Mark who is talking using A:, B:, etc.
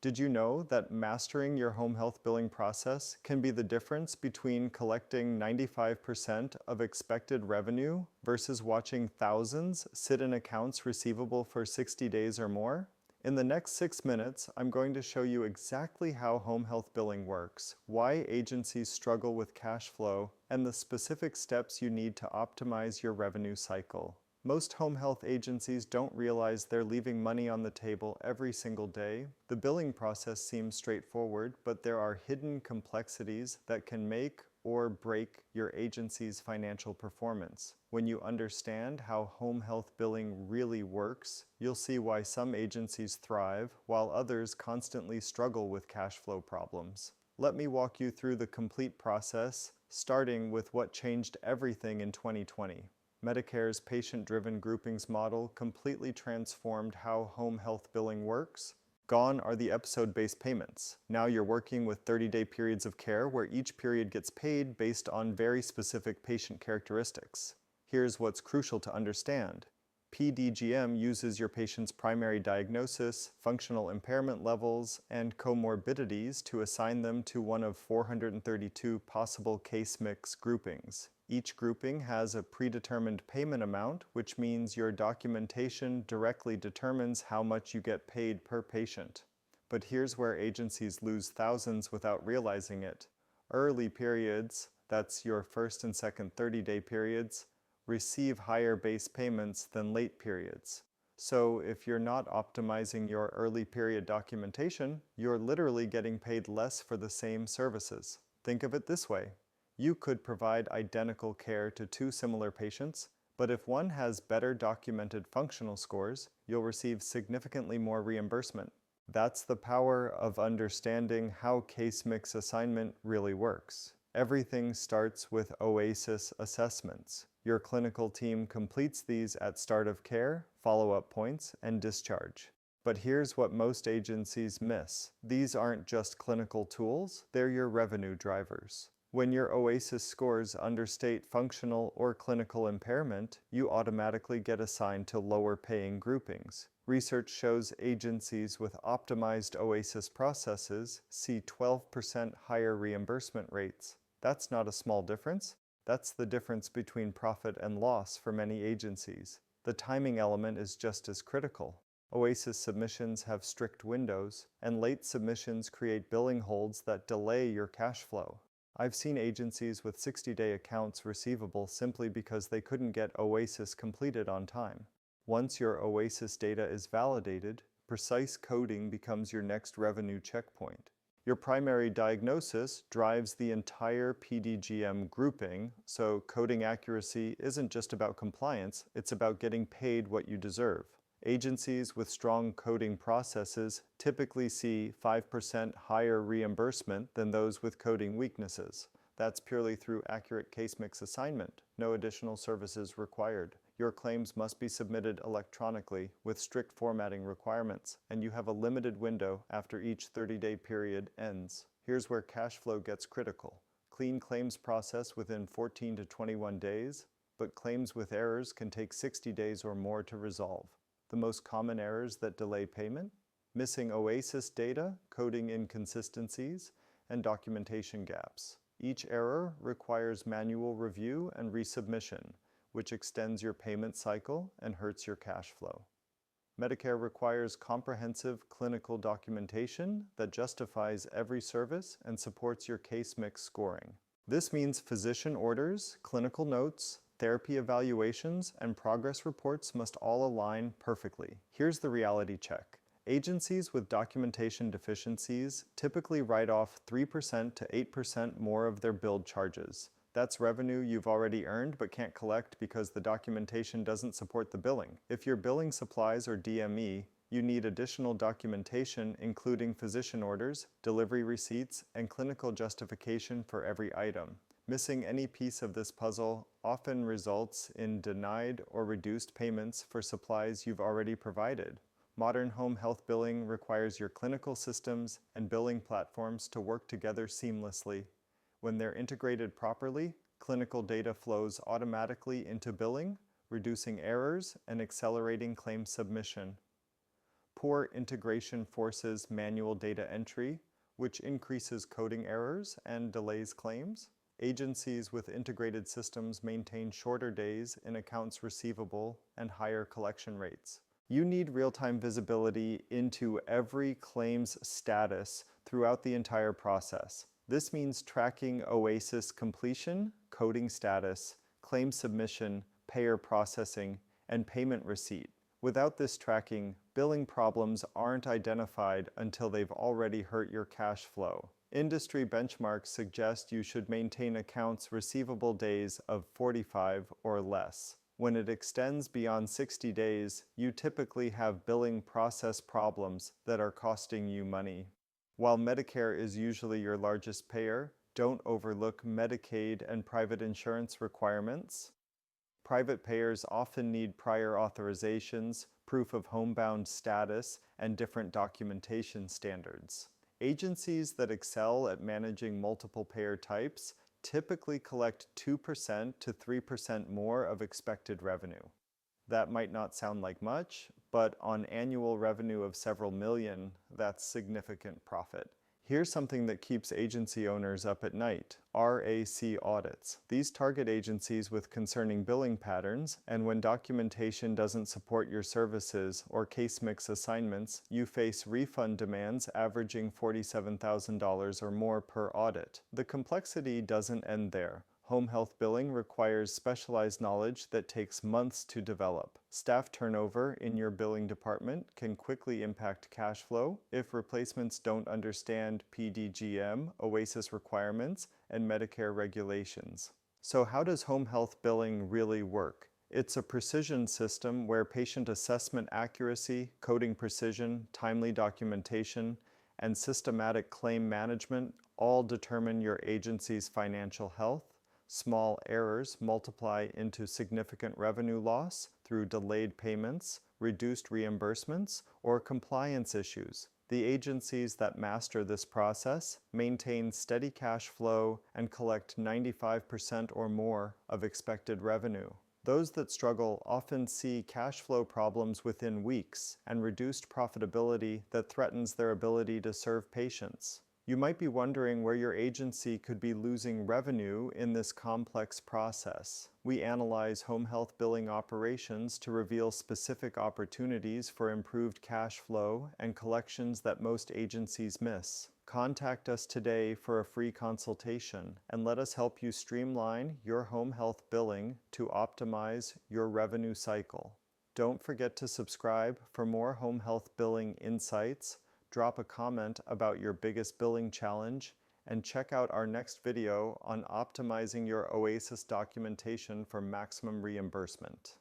A: Did you know that mastering your home health billing process can be the difference between collecting 95% of expected revenue versus watching thousands sit in accounts receivable for 60 days or more? In the next 6 minutes, I'm going to show you exactly how home health billing works, why agencies struggle with cash flow, and the specific steps you need to optimize your revenue cycle. Most home health agencies don't realize they're leaving money on the table every single day. The billing process seems straightforward, but there are hidden complexities that can make or break your agency's financial performance. When you understand how home health billing really works, you'll see why some agencies thrive while others constantly struggle with cash flow problems. Let me walk you through the complete process, starting with what changed everything in 2020. Medicare's patient-driven groupings model completely transformed how home health billing works. Gone are the episode-based payments. Now you're working with 30-day periods of care where each period gets paid based on very specific patient characteristics. Here's what's crucial to understand. PDGM uses your patient's primary diagnosis, functional impairment levels, and comorbidities to assign them to one of 432 possible case mix groupings. Each grouping has a predetermined payment amount, which means your documentation directly determines how much you get paid per patient. But here's where agencies lose thousands without realizing it. Early periods, that's your first and second 30-day periods, receive higher base payments than late periods. So if you're not optimizing your early period documentation, you're literally getting paid less for the same services. Think of it this way. You could provide identical care to two similar patients, but if one has better documented functional scores, you'll receive significantly more reimbursement. That's the power of understanding how case mix assignment really works. Everything starts with OASIS assessments. Your clinical team completes these at start of care, follow-up points, and discharge. But here's what most agencies miss. These aren't just clinical tools, they're your revenue drivers. When your OASIS scores understate functional or clinical impairment, you automatically get assigned to lower paying groupings. Research shows agencies with optimized OASIS processes see 12% higher reimbursement rates. That's not a small difference. That's the difference between profit and loss for many agencies. The timing element is just as critical. OASIS submissions have strict windows, and late submissions create billing holds that delay your cash flow. I've seen agencies with 60-day accounts receivable simply because they couldn't get OASIS completed on time. Once your OASIS data is validated, precise coding becomes your next revenue checkpoint. Your primary diagnosis drives the entire PDGM grouping, so coding accuracy isn't just about compliance, it's about getting paid what you deserve. Agencies with strong coding processes typically see 5% higher reimbursement than those with coding weaknesses. That's purely through accurate case mix assignment. No additional services required. Your claims must be submitted electronically with strict formatting requirements, and you have a limited window after each 30-day period ends. Here's where cash flow gets critical. Clean claims process within 14 to 21 days, but claims with errors can take 60 days or more to resolve. The most common errors that delay payment? Missing OASIS data, coding inconsistencies, and documentation gaps. Each error requires manual review and resubmission, which extends your payment cycle and hurts your cash flow. Medicare requires comprehensive clinical documentation that justifies every service and supports your case mix scoring. This means physician orders, clinical notes, therapy evaluations, and progress reports must all align perfectly. Here's the reality check. Agencies with documentation deficiencies typically write off 3% to 8% more of their billed charges. That's revenue you've already earned but can't collect because the documentation doesn't support the billing. If you're billing supplies or DME, you need additional documentation including physician orders, delivery receipts, and clinical justification for every item. Missing any piece of this puzzle often results in denied or reduced payments for supplies you've already provided. Modern home health billing requires your clinical systems and billing platforms to work together seamlessly. When they're integrated properly, clinical data flows automatically into billing, reducing errors and accelerating claim submission. Poor integration forces manual data entry, which increases coding errors and delays claims. Agencies with integrated systems maintain shorter days in accounts receivable and higher collection rates. You need real-time visibility into every claim's status throughout the entire process. This means tracking OASIS completion, coding status, claim submission, payer processing, and payment receipt. Without this tracking, billing problems aren't identified until they've already hurt your cash flow. Industry benchmarks suggest you should maintain accounts receivable days of 45 or less. When it extends beyond 60 days, you typically have billing process problems that are costing you money. While Medicare is usually your largest payer, don't overlook Medicaid and private insurance requirements. Private payers often need prior authorizations, proof of homebound status, and different documentation standards. Agencies that excel at managing multiple payer types typically collect 2% to 3% more of expected revenue. That might not sound like much, but on annual revenue of several million, that's significant profit. Here's something that keeps agency owners up at night: RAC audits. These target agencies with concerning billing patterns, and when documentation doesn't support your services or case mix assignments, you face refund demands averaging $47,000 or more per audit. The complexity doesn't end there. Home health billing requires specialized knowledge that takes months to develop. Staff turnover in your billing department can quickly impact cash flow if replacements don't understand PDGM, OASIS requirements, and Medicare regulations. So how does home health billing really work? It's a precision system where patient assessment accuracy, coding precision, timely documentation, and systematic claim management all determine your agency's financial health. Small errors multiply into significant revenue loss through delayed payments, reduced reimbursements, or compliance issues. The agencies that master this process maintain steady cash flow and collect 95% or more of expected revenue. Those that struggle often see cash flow problems within weeks and reduced profitability that threatens their ability to serve patients. You might be wondering where your agency could be losing revenue in this complex process. We analyze home health billing operations to reveal specific opportunities for improved cash flow and collections that most agencies miss. Contact us today for a free consultation and let us help you streamline your home health billing to optimize your revenue cycle. Don't forget to subscribe for more home health billing insights. Drop a comment about your biggest billing challenge, and check out our next video on optimizing your OASIS documentation for maximum reimbursement.